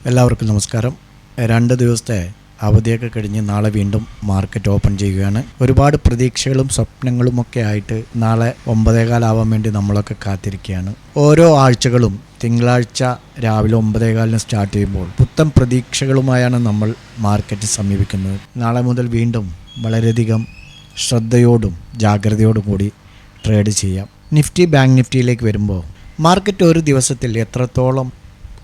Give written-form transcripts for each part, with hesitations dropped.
എല്ലാവർക്കും നമസ്കാരം. 2 ദിവസത്തെ അവധിയൊക്കെ കഴിഞ്ഞ് നാളെ വീണ്ടും മാർക്കറ്റ് ഓപ്പൺ ചെയ്യുകയാണ്. ഒരുപാട് പ്രതീക്ഷകളും സ്വപ്നങ്ങളുമൊക്കെ ആയിട്ട് നാളെ 9:15 ആവാൻ വേണ്ടി നമ്മളൊക്കെ കാത്തിരിക്കുകയാണ്. ഓരോ ആഴ്ചകളും തിങ്കളാഴ്ച രാവിലെ 9:15 സ്റ്റാർട്ട് ചെയ്യുമ്പോൾ പുത്തൻ പ്രതീക്ഷകളുമായാണ് നമ്മൾ മാർക്കറ്റ് സമീപിക്കുന്നത്. നാളെ മുതൽ വീണ്ടും വളരെയധികം ശ്രദ്ധയോടും ജാഗ്രതയോടും കൂടി ട്രേഡ് ചെയ്യാം. നിഫ്റ്റി ബാങ്ക് നിഫ്റ്റിയിലേക്ക് വരുമ്പോൾ മാർക്കറ്റ് ഒരു ദിവസത്തിൽ എത്രത്തോളം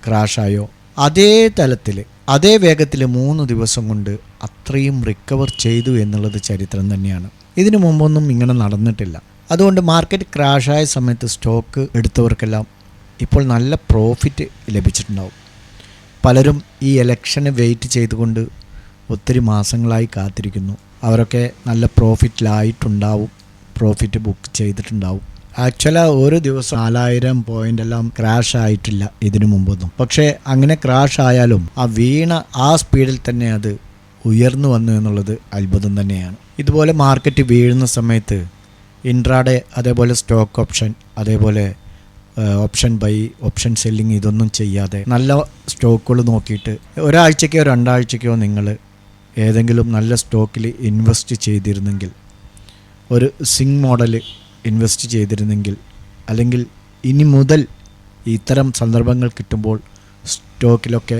ക്രാഷായോ അതേ തലത്തിൽ അതേ വേഗത്തിൽ 3 ദിവസം കൊണ്ട് അത്രയും റിക്കവർ ചെയ്തു എന്നുള്ളത് ചരിത്രം തന്നെയാണ്. ഇതിനു മുമ്പൊന്നും ഇങ്ങനെ നടന്നിട്ടില്ല. അതുകൊണ്ട് മാർക്കറ്റ് ക്രാഷായ സമയത്ത് സ്റ്റോക്ക് എടുത്തവർക്കെല്ലാം ഇപ്പോൾ നല്ല പ്രോഫിറ്റ് ലഭിച്ചിട്ടുണ്ടാവും. പലരും ഈ ഇലക്ഷന് വെയിറ്റ് ചെയ്തുകൊണ്ട് ഒത്തിരി മാസങ്ങളായി കാത്തിരിക്കുന്നു. അവരൊക്കെ നല്ല പ്രോഫിറ്റിലായിട്ടുണ്ടാവും, പ്രോഫിറ്റ് ബുക്ക് ചെയ്തിട്ടുണ്ടാവും. ആക്ച്വലി ഒരു ദിവസം 4000 പോയിന്റ് എല്ലാം ക്രാഷ് ആയിട്ടില്ല ഇതിനു മുമ്പൊന്നും. പക്ഷേ അങ്ങനെ ക്രാഷ് ആയാലും ആ വീണ ആ സ്പീഡിൽ തന്നെ അത് ഉയർന്നു വന്നു എന്നുള്ളത് അത്ഭുതം തന്നെയാണ്. ഇതുപോലെ മാർക്കറ്റ് വീഴുന്ന സമയത്ത് ഇൻട്രാഡേ, അതേപോലെ സ്റ്റോക്ക് ഓപ്ഷൻ, അതേപോലെ ഓപ്ഷൻ ബൈ, ഓപ്ഷൻ സെല്ലിങ് ഇതൊന്നും ചെയ്യാതെ നല്ല സ്റ്റോക്കുകൾ നോക്കിയിട്ട് ഒരാഴ്ചയ്ക്കോ 2 ആഴ്ചയ്ക്കോ നിങ്ങൾ ഏതെങ്കിലും നല്ല സ്റ്റോക്കിൽ ഇൻവെസ്റ്റ് ചെയ്തിരുന്നെങ്കിൽ, ഒരു സിങ് മോഡൽ ഇൻവെസ്റ്റ് ചെയ്തിരുന്നെങ്കിൽ, അല്ലെങ്കിൽ ഇനി മുതൽ ഇത്തരം സന്ദർഭങ്ങൾ കിട്ടുമ്പോൾ സ്റ്റോക്കിലൊക്കെ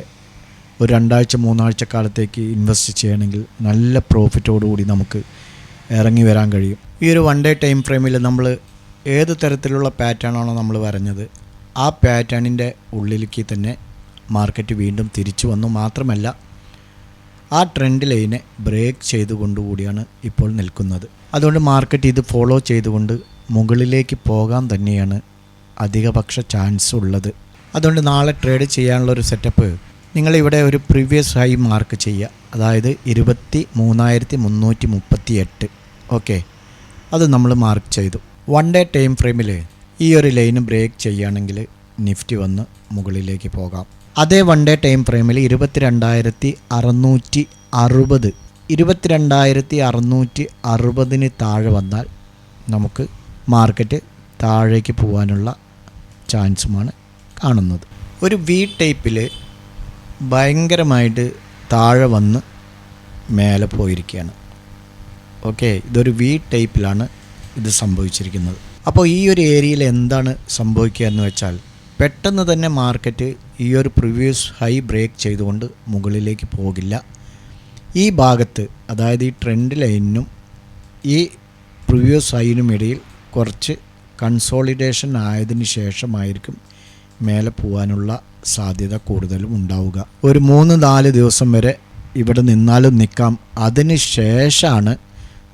ഒരു 2 ആഴ്ച 3 ആഴ്ച കാലത്തേക്ക് ഇൻവെസ്റ്റ് ചെയ്യണമെങ്കിൽ നല്ല പ്രോഫിറ്റോടുകൂടി നമുക്ക് ഇറങ്ങി വരാൻ കഴിയും. ഈ ഒരു 1 ഡേ ടൈം ഫ്രെയിമിൽ നമ്മൾ ഏത് തരത്തിലുള്ള പാറ്റേണാണോ നമ്മൾ വരഞ്ഞത് ആ പാറ്റേണിൻ്റെ ഉള്ളിലേക്ക് തന്നെ മാർക്കറ്റ് വീണ്ടും തിരിച്ചു വന്നു. മാത്രമല്ല ആ ട്രെൻഡ് ലൈനെ ബ്രേക്ക് ചെയ്തുകൊണ്ടുകൂടിയാണ് ഇപ്പോൾ നിൽക്കുന്നത്. അതുകൊണ്ട് മാർക്കറ്റ് ഇത് ഫോളോ ചെയ്തുകൊണ്ട് മുകളിലേക്ക് പോകാൻ തന്നെയാണ് അധികപക്ഷ ചാൻസ് ഉള്ളത്. അതുകൊണ്ട് നാളെ ട്രേഡ് ചെയ്യാനുള്ളൊരു സെറ്റപ്പ്, നിങ്ങളിവിടെ ഒരു പ്രീവിയസ് ഹൈ മാർക്ക് ചെയ്യുക. അതായത് 23,338. ഓക്കെ, അത് നമ്മൾ മാർക്ക് ചെയ്തു. 1 ഡേ ടൈം ഫ്രെയിമിൽ ഈ ഒരു ലൈന് ബ്രേക്ക് ചെയ്യുകയാണെങ്കിൽ നിഫ്റ്റി വന്ന് മുകളിലേക്ക് പോകാം. അതേ 1 ഡേ ടൈം ഫ്രെയിമിൽ 22,660 22,660 താഴെ വന്നാൽ നമുക്ക് മാർക്കറ്റ് താഴേക്ക് പോകാനുള്ള ചാൻസുമാണ് കാണുന്നത്. ഒരു വി ടൈപ്പിൽ ഭയങ്കരമായിട്ട് താഴെ വന്ന് മേലെ പോയിരിക്കുകയാണ്. ഓക്കെ, ഇതൊരു വി ടൈപ്പിലാണ് ഇത് സംഭവിച്ചിരിക്കുന്നത്. അപ്പോൾ ഈ ഒരു ഏരിയയിൽ എന്താണ് സംഭവിക്കുക എന്ന് വെച്ചാൽ, പെട്ടെന്ന് തന്നെ മാർക്കറ്റ് ഈ ഒരു പ്രീവിയസ് ഹൈ ബ്രേക്ക് ചെയ്തുകൊണ്ട് മുകളിലേക്ക് പോകില്ല. ഈ ഭാഗത്ത്, അതായത് ഈ ട്രെൻഡ് ലൈനിനും ഈ പ്രീവിയസ് ഹൈനും ഇടയിൽ കുറച്ച് കൺസോളിഡേഷൻ ആയതിനു ശേഷമായിരിക്കും മേലെ പോകാനുള്ള സാധ്യത കൂടുതലും ഉണ്ടാവുക. ഒരു 3-4 ദിവസം വരെ ഇവിടെ നിന്നാലും നിൽക്കാം. അതിന് ശേഷമാണ്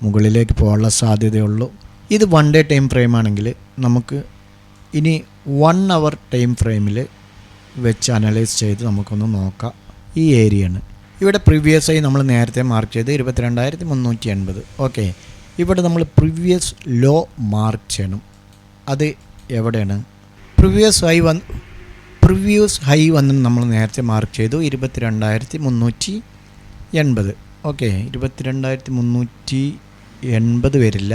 മുകളിലേക്ക് പോകാനുള്ള സാധ്യതയുള്ളൂ. ഇത് 1 ഡേ ടൈം ഫ്രെയിം ആണെങ്കിൽ നമുക്ക് ഇനി 1 അവർ ടൈം ഫ്രെയിമിൽ വെച്ച് അനലൈസ് ചെയ്ത് നമുക്കൊന്ന് നോക്കാം. ഈ ഏരിയയാണ് ഇവിടെ പ്രീവിയസ് ആയി നമ്മൾ നേരത്തെ മാർക്ക് ചെയ്ത് 22,380. ഓക്കെ, ഇവിടെ നമ്മൾ പ്രീവിയസ് ലോ മാർക്ക് ചെയ്യണം. അത് എവിടെയാണ്? പ്രീവിയസ് ഹൈ വന്ന് നമ്മൾ നേരത്തെ മാർക്ക് ചെയ്തു 22,380. ഓക്കെ, 22,380 വരില്ല,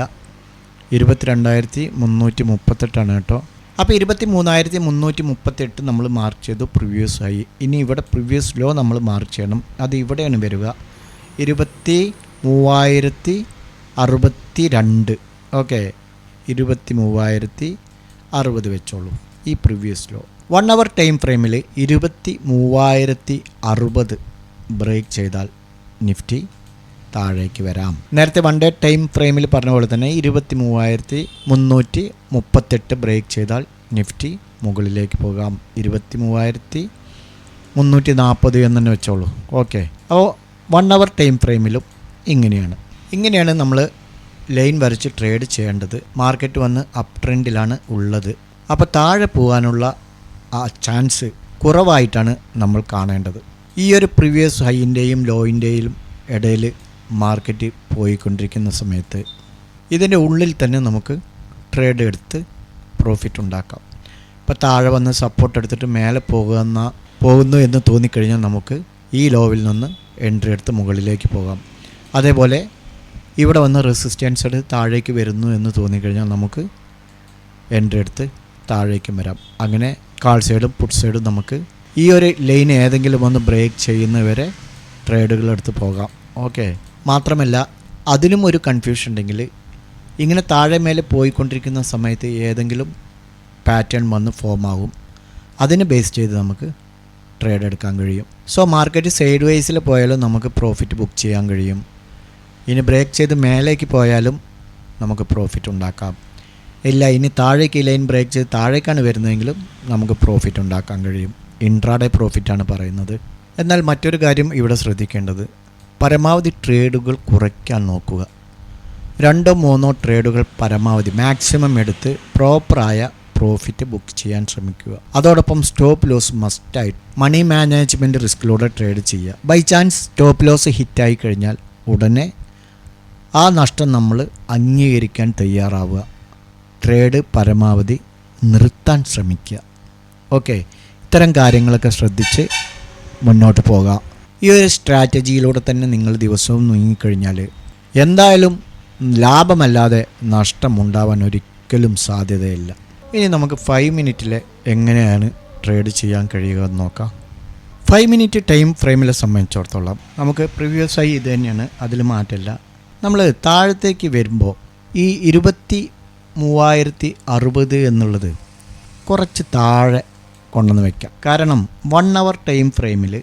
22,338 കേട്ടോ. അപ്പോൾ 23,338 നമ്മൾ മാർക്ക് ചെയ്തു പ്രീവിയസ് ഹൈ. ഇനി ഇവിടെ പ്രീവിയസ് ലോ നമ്മൾ മാർക്ക് ചെയ്യണം. അത് ഇവിടെയാണ് വരിക, 23,062. ഓക്കെ, 23,060 വെച്ചോളൂ ഈ പ്രീവിയസ് ലോ. 1 അവർ ടൈം ഫ്രെയിമിൽ 23,060 ബ്രേക്ക് ചെയ്താൽ നിഫ്റ്റി താഴേക്ക് വരാം. നേരത്തെ 1 ഡേ ടൈം ഫ്രെയിമിൽ പറഞ്ഞ പോലെ തന്നെ 23,338 ബ്രേക്ക് ചെയ്താൽ നിഫ്റ്റി മുകളിലേക്ക് പോകാം. 23,340 എന്ന് തന്നെ വെച്ചോളൂ. ഓക്കെ, അപ്പോൾ 1 അവർ ടൈം ഫ്രെയിമിലും ഇങ്ങനെയാണ് നമ്മൾ ലൈൻ വരച്ച് ട്രേഡ് ചെയ്യേണ്ടത്. മാർക്കറ്റ് വന്ന് അപ്പ് ട്രെൻഡിലാണ് ഉള്ളത്. അപ്പോൾ താഴെ പോകാനുള്ള ആ ചാൻസ് കുറവായിട്ടാണ് നമ്മൾ കാണേണ്ടത്. ഈ ഒരു പ്രീവിയസ് ഹൈൻ്റെയും ലോയിൻ്റെയും ഇടയിൽ മാർക്കറ്റ് പോയിക്കൊണ്ടിരിക്കുന്ന സമയത്ത് ഇതിൻ്റെ ഉള്ളിൽ തന്നെ നമുക്ക് ട്രേഡ് എടുത്ത് പ്രോഫിറ്റ് ഉണ്ടാക്കാം. ഇപ്പോൾ താഴെ വന്ന് സപ്പോർട്ട് എടുത്തിട്ട് മേലെ പോകുന്നു എന്ന് തോന്നിക്കഴിഞ്ഞാൽ നമുക്ക് ഈ ലോവിൽ നിന്ന് എൻട്രി എടുത്ത് മുകളിലേക്ക് പോകാം. അതേപോലെ ഇവിടെ വന്ന് റെസിസ്റ്റൻസ് എടുത്ത് താഴേക്ക് വരുന്നു എന്ന് തോന്നിക്കഴിഞ്ഞാൽ നമുക്ക് എൻട്രി എടുത്ത് താഴേക്കും വരാം. അങ്ങനെ കാൾ സൈഡും പുട്ട് സൈഡും നമുക്ക് ഈ ഒരു ലൈൻ ഏതെങ്കിലും ഒന്ന് ബ്രേക്ക് ചെയ്യുന്നവരെ ട്രേഡുകൾ എടുത്ത് പോകാം. ഓക്കെ. മാത്രമല്ല അതിനും ഒരു കൺഫ്യൂഷൻ ഉണ്ടെങ്കിൽ ഇങ്ങനെ താഴെ മേലെ പോയിക്കൊണ്ടിരിക്കുന്ന സമയത്ത് ഏതെങ്കിലും പാറ്റേൺ വന്ന് ഫോം ആകും. അതിനെ ബേസ് ചെയ്ത് നമുക്ക് ട്രേഡ് എടുക്കാൻ കഴിയും. സോ മാർക്കറ്റ് സൈഡ് വൈസിൽ പോയാലും നമുക്ക് പ്രോഫിറ്റ് ബുക്ക് ചെയ്യാൻ കഴിയും. ഇനി ബ്രേക്ക് ചെയ്ത് മേലേക്ക് പോയാലും നമുക്ക് പ്രോഫിറ്റ് ഉണ്ടാക്കാം. ഇല്ല ഇനി താഴേക്ക് ഈ ലൈൻ ബ്രേക്ക് ചെയ്ത് താഴേക്കാണ് വരുന്നതെങ്കിലും നമുക്ക് പ്രോഫിറ്റ് ഉണ്ടാക്കാൻ കഴിയും. ഇൻട്രാഡേ പ്രോഫിറ്റാണ് പറയുന്നത്. എന്നാൽ മറ്റൊരു കാര്യം ഇവിടെ ശ്രദ്ധിക്കേണ്ടത്, പരമാവധി ട്രേഡുകൾ കുറയ്ക്കാൻ നോക്കുക. 2-3 ട്രേഡുകൾ പരമാവധി മാക്സിമം എടുത്ത് പ്രോപ്പറായ പ്രോഫിറ്റ് ബുക്ക് ചെയ്യാൻ ശ്രമിക്കുക. അതോടൊപ്പം സ്റ്റോപ്പ് ലോസ് മസ്റ്റായിട്ട് മണി മാനേജ്മെൻറ്റ് റിസ്കിലൂടെ ട്രേഡ് ചെയ്യുക. ബൈ ചാൻസ് സ്റ്റോപ്പ് ലോസ് ഹിറ്റായി കഴിഞ്ഞാൽ ഉടനെ ആ നഷ്ടം നമ്മൾ അംഗീകരിക്കാൻ തയ്യാറാവുക. ട്രേഡ് പരമാവധി നിർത്താൻ ശ്രമിക്കുക. ഓക്കെ. ഇത്തരം കാര്യങ്ങളൊക്കെ ശ്രദ്ധിച്ച് മുന്നോട്ട് പോകാം. ഈ ഒരു സ്ട്രാറ്റജിയിലൂടെ തന്നെ നിങ്ങൾ ദിവസവും നീങ്ങിക്കഴിഞ്ഞാൽ എന്തായാലും ലാഭമല്ലാതെ നഷ്ടമുണ്ടാവാൻ ഒരിക്കലും സാധ്യതയില്ല. ഇനി നമുക്ക് 5 മിനിറ്റിൽ എങ്ങനെയാണ് ട്രേഡ് ചെയ്യാൻ കഴിയുക എന്ന് നോക്കാം. 5 മിനിറ്റ് ടൈം ഫ്രെയിമിലെ സംബന്ധിച്ചിടത്തോളം നമുക്ക് പ്രീവിയസ് ആയി ഇത് തന്നെയാണ്, അതിൽ മാറ്റമില്ല. നമ്മൾ താഴത്തേക്ക് വരുമ്പോൾ ഈ 23,060 എന്നുള്ളത് കുറച്ച് താഴെ കൊണ്ടുവന്ന് വയ്ക്കാം. കാരണം 1 അവർ ടൈം ഫ്രെയിമിൽ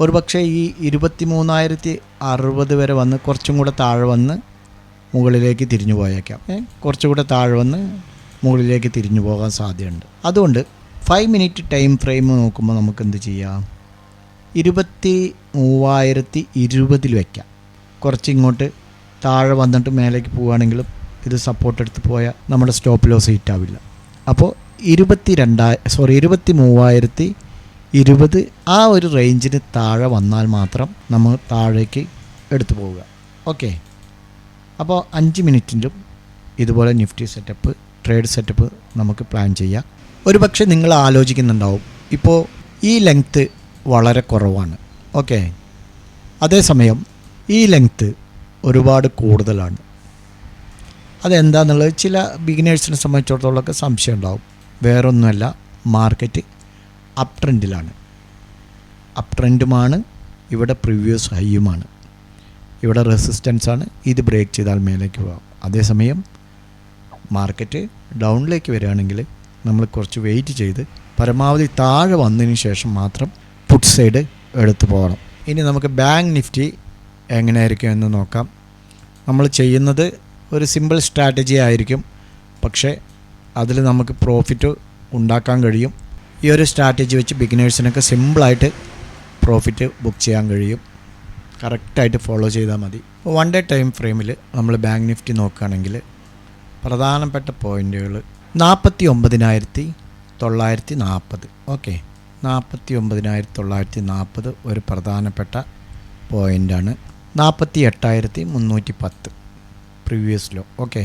ഒരുപക്ഷെ ഈ 23,060 വരെ വന്ന് കുറച്ചും കൂടെ താഴെ വന്ന് മുകളിലേക്ക് തിരിഞ്ഞു പോയേക്കാം. കുറച്ചുകൂടെ താഴെ വന്ന് മുകളിലേക്ക് തിരിഞ്ഞു പോകാൻ സാധ്യതയുണ്ട്. അതുകൊണ്ട് 5 മിനിറ്റ് ടൈം ഫ്രെയിം നോക്കുമ്പോൾ നമുക്ക് എന്ത് ചെയ്യാം, 23,020 വയ്ക്കാം. കുറച്ച് ഇങ്ങോട്ട് താഴെ വന്നിട്ട് മേലേക്ക് പോവുകയാണെങ്കിലും ഇത് സപ്പോർട്ട് എടുത്ത് പോയാൽ നമ്മുടെ സ്റ്റോപ്പ് ലോസ് ഹിറ്റാവില്ല. അപ്പോൾ 23,020 ആ ഒരു റേഞ്ചിന് താഴെ വന്നാൽ മാത്രം നമ്മൾ താഴേക്ക് എടുത്തു പോവുക. ഓക്കെ. അപ്പോൾ 5 മിനിറ്റിലും ഇതുപോലെ നിഫ്റ്റി സെറ്റപ്പ് ട്രേഡ് സെറ്റപ്പ് നമുക്ക് പ്ലാൻ ചെയ്യാം. ഒരു പക്ഷേ നിങ്ങൾ ആലോചിക്കുന്നുണ്ടാവും, ഇപ്പോൾ ഈ ലെങ്ത്ത് വളരെ കുറവാണ്. ഓക്കെ. അതേസമയം ഈ ലെങ്ത്ത് ഒരുപാട് കൂടുതലാണ്. അതെന്താണെന്നുള്ളത് ചില ബിഗിനേഴ്സിനെ സംബന്ധിച്ചിടത്തോളമൊക്കെ സംശയം ഉണ്ടാവും. വേറൊന്നുമല്ല, മാർക്കറ്റ് അപ് ട്രെൻഡിലാണ്. അപ് ട്രെൻഡുമാണ്, ഇവിടെ പ്രീവിയസ് ഹൈയുമാണ്, ഇവിടെ റെസിസ്റ്റൻസാണ്. ഇത് ബ്രേക്ക് ചെയ്താൽ മേലേക്ക് പോകാം. അതേസമയം മാർക്കറ്റ് ഡൗണിലേക്ക് വരികയാണെങ്കിൽ നമ്മൾ കുറച്ച് വെയിറ്റ് ചെയ്ത് പരമാവധി താഴെ വന്നതിന് ശേഷം മാത്രം പുട്ട് സൈഡ് എടുത്തു പോകണം. ഇനി നമുക്ക് ബാങ്ക് നിഫ്റ്റി എങ്ങനെയായിരിക്കും എന്ന് നോക്കാം. നമ്മൾ ചെയ്യുന്നത് ഒരു സിമ്പിൾ സ്ട്രാറ്റജി ആയിരിക്കും, പക്ഷേ അതിൽ നമുക്ക് പ്രോഫിറ്റ് ഉണ്ടാക്കാൻ കഴിയും. ഈ ഒരു സ്ട്രാറ്റജി വെച്ച് ബിഗിനേഴ്സിനൊക്കെ സിമ്പിളായിട്ട് പ്രോഫിറ്റ് ബുക്ക് ചെയ്യാൻ കഴിയും. കറക്റ്റായിട്ട് ഫോളോ ചെയ്താൽ മതി. 1 ഡേ ടൈം ഫ്രെയിമിൽ നമ്മൾ ബാങ്ക് നിഫ്റ്റി നോക്കുകയാണെങ്കിൽ പ്രധാനപ്പെട്ട പോയിൻ്റുകൾ 49,940. ഓക്കെ. 49,940 ഒരു പ്രധാനപ്പെട്ട പോയിൻ്റാണ്. 48,310 പ്രീവിയസ് ലോ. ഓക്കെ.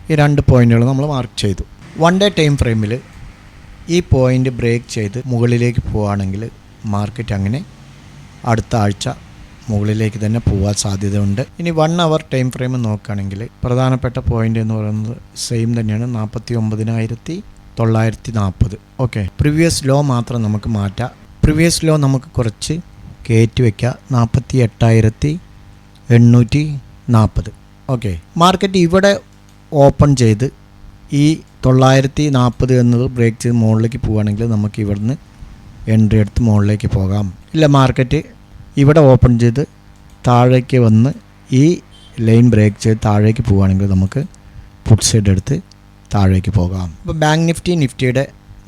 ഈ 2 പോയിൻ്റുകൾ നമ്മൾ മാർക്ക് ചെയ്തു. 1 ഡേ ടൈം ഫ്രെയിമിൽ ഈ പോയിൻ്റ് ബ്രേക്ക് ചെയ്ത് മുകളിലേക്ക് പോവുകയാണെങ്കിൽ മാർക്കറ്റ് അങ്ങനെ അടുത്ത ആഴ്ച മുകളിലേക്ക് തന്നെ പോകാൻ സാധ്യതയുണ്ട്. ഇനി 1 അവർ ടൈം ഫ്രെയിം നോക്കുകയാണെങ്കിൽ പ്രധാനപ്പെട്ട പോയിൻ്റ് എന്ന് പറയുന്നത് സെയിം തന്നെയാണ്, 49,940. ഓക്കെ. പ്രീവിയസ് ലോ മാത്രം നമുക്ക് മാറ്റാം. പ്രീവിയസ് ലോ നമുക്ക് കുറച്ച് കയറ്റി വയ്ക്കുക, 48,840. ഓക്കെ. മാർക്കറ്റ് ഇവിടെ ഓപ്പൺ ചെയ്ത് ഈ 940 എന്നത് ബ്രേക്ക് ചെയ്ത് മുകളിലേക്ക് പോവുകയാണെങ്കിൽ നമുക്ക് ഇവിടുന്ന് എൻട്രി എടുത്ത് മുകളിലേക്ക് പോകാം. ഇല്ല, മാർക്കറ്റ് ഇവിടെ ഓപ്പൺ ചെയ്ത് താഴേക്ക് വന്ന് ഈ ലൈൻ ബ്രേക്ക് ചെയ്ത് താഴേക്ക് പോവുകയാണെങ്കിൽ നമുക്ക് പുട്ട് സൈഡ് എടുത്ത് താഴേക്ക് പോകാം. ഇപ്പോൾ ബാങ്ക് നിഫ്റ്റി നിഫ്റ്റിയുടെ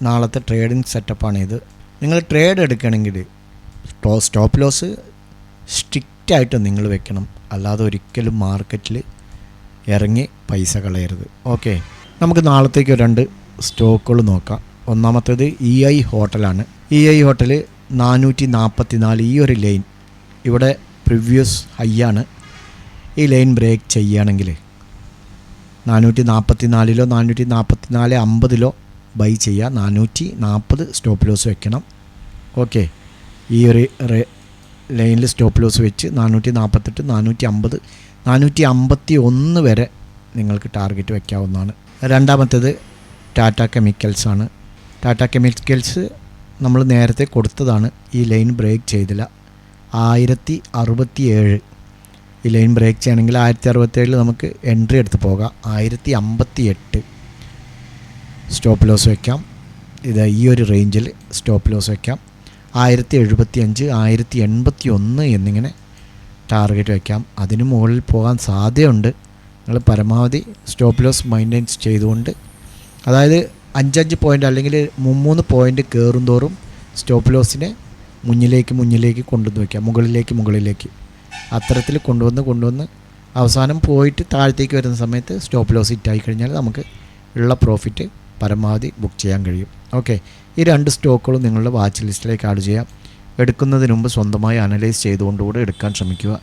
നാളത്തെ ട്രേഡിംഗ് സെറ്റപ്പാണിത്. നിങ്ങൾ ട്രേഡ് എടുക്കണമെങ്കിൽ സ്റ്റോപ്പ് ലോസ് സ്ട്രിക്റ്റായിട്ട് നിങ്ങൾ വെക്കണം, അല്ലാതെ ഒരിക്കലും മാർക്കറ്റിൽ ഇറങ്ങി പൈസ കളയരുത്. ഓക്കെ. നമുക്ക് നാളത്തേക്ക് 2 സ്റ്റോക്കുകൾ നോക്കാം. ഒന്നാമത്തേത് EI ഹോട്ടലാണ്. EI ഹോട്ടൽ 444 ഈ ഒരു ലൈൻ ഇവിടെ പ്രീവിയസ് ഹൈ ആണ്. ഈ ലൈൻ ബ്രേക്ക് ചെയ്യുകയാണെങ്കിൽ 444 444.50 ബൈ ചെയ്യുക. 440 സ്റ്റോപ്പ് ലോസ് വെക്കണം. ഓക്കെ. ഈ ഒരു ലൈനിൽ സ്റ്റോപ്പ് ലോസ് വെച്ച് 448 450 451 വരെ നിങ്ങൾക്ക് ടാർഗറ്റ് വയ്ക്കാവുന്നതാണ്. രണ്ടാമത്തേത് ടാറ്റ കെമിക്കൽസാണ്. ടാറ്റ കെമിക്കൽസ് നമ്മൾ നേരത്തെ കൊടുത്തതാണ്. ഈ ലൈൻ ബ്രേക്ക് ചെയ്തില്ല. 1067 ഈ ലൈൻ ബ്രേക്ക് ചെയ്യണമെങ്കിൽ 1067 നമുക്ക് എൻട്രി എടുത്ത് പോകാം. 1058 സ്റ്റോപ്പ് ലോസ് വയ്ക്കാം. ഇത് ഈ ഒരു റേഞ്ചിൽ സ്റ്റോപ്പ് ലോസ് വയ്ക്കാം. 1075 1081 എന്നിങ്ങനെ ടാർഗറ്റ് വയ്ക്കാം. അതിന് മുകളിൽ പോകാൻ സാധ്യതയുണ്ട്. നിങ്ങൾ പരമാവധി സ്റ്റോപ്പ് ലോസ് മെയിൻറ്റെയിൻസ് ചെയ്തുകൊണ്ട്, അതായത് 5 പോയിൻ്റ് അല്ലെങ്കിൽ 3 പോയിൻ്റ് കയറും തോറും സ്റ്റോപ്പ് ലോസിനെ മുന്നിലേക്ക് കൊണ്ടുവന്ന് വയ്ക്കാം. മുകളിലേക്ക് അത്തരത്തിൽ കൊണ്ടുവന്ന് അവസാനം പോയിട്ട് താഴത്തേക്ക് വരുന്ന സമയത്ത് സ്റ്റോപ്പ് ലോസ് ഹിറ്റായി കഴിഞ്ഞാൽ നമുക്ക് ഉള്ള പ്രോഫിറ്റ് പരമാവധി ബുക്ക് ചെയ്യാൻ കഴിയും. ഓക്കെ, ഈ 2 സ്റ്റോക്കുകളും നിങ്ങളുടെ വാച്ച് ലിസ്റ്റിലേക്ക് ആഡ് ചെയ്യാം. എടുക്കുന്നതിന് മുമ്പ് സ്വന്തമായി അനലൈസ് ചെയ്തുകൊണ്ടുകൂടെ എടുക്കാൻ ശ്രമിക്കുക.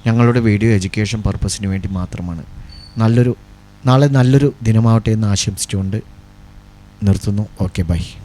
ഞങ്ങളുടെ വീഡിയോ എഡ്യൂക്കേഷൻ പർപ്പസിന് വേണ്ടി മാത്രമാണ്. നാളെ നല്ലൊരു ദിനമാവട്ടെ എന്ന് ആശംസിച്ചുകൊണ്ട് നിർത്തുന്നു. Okay, by.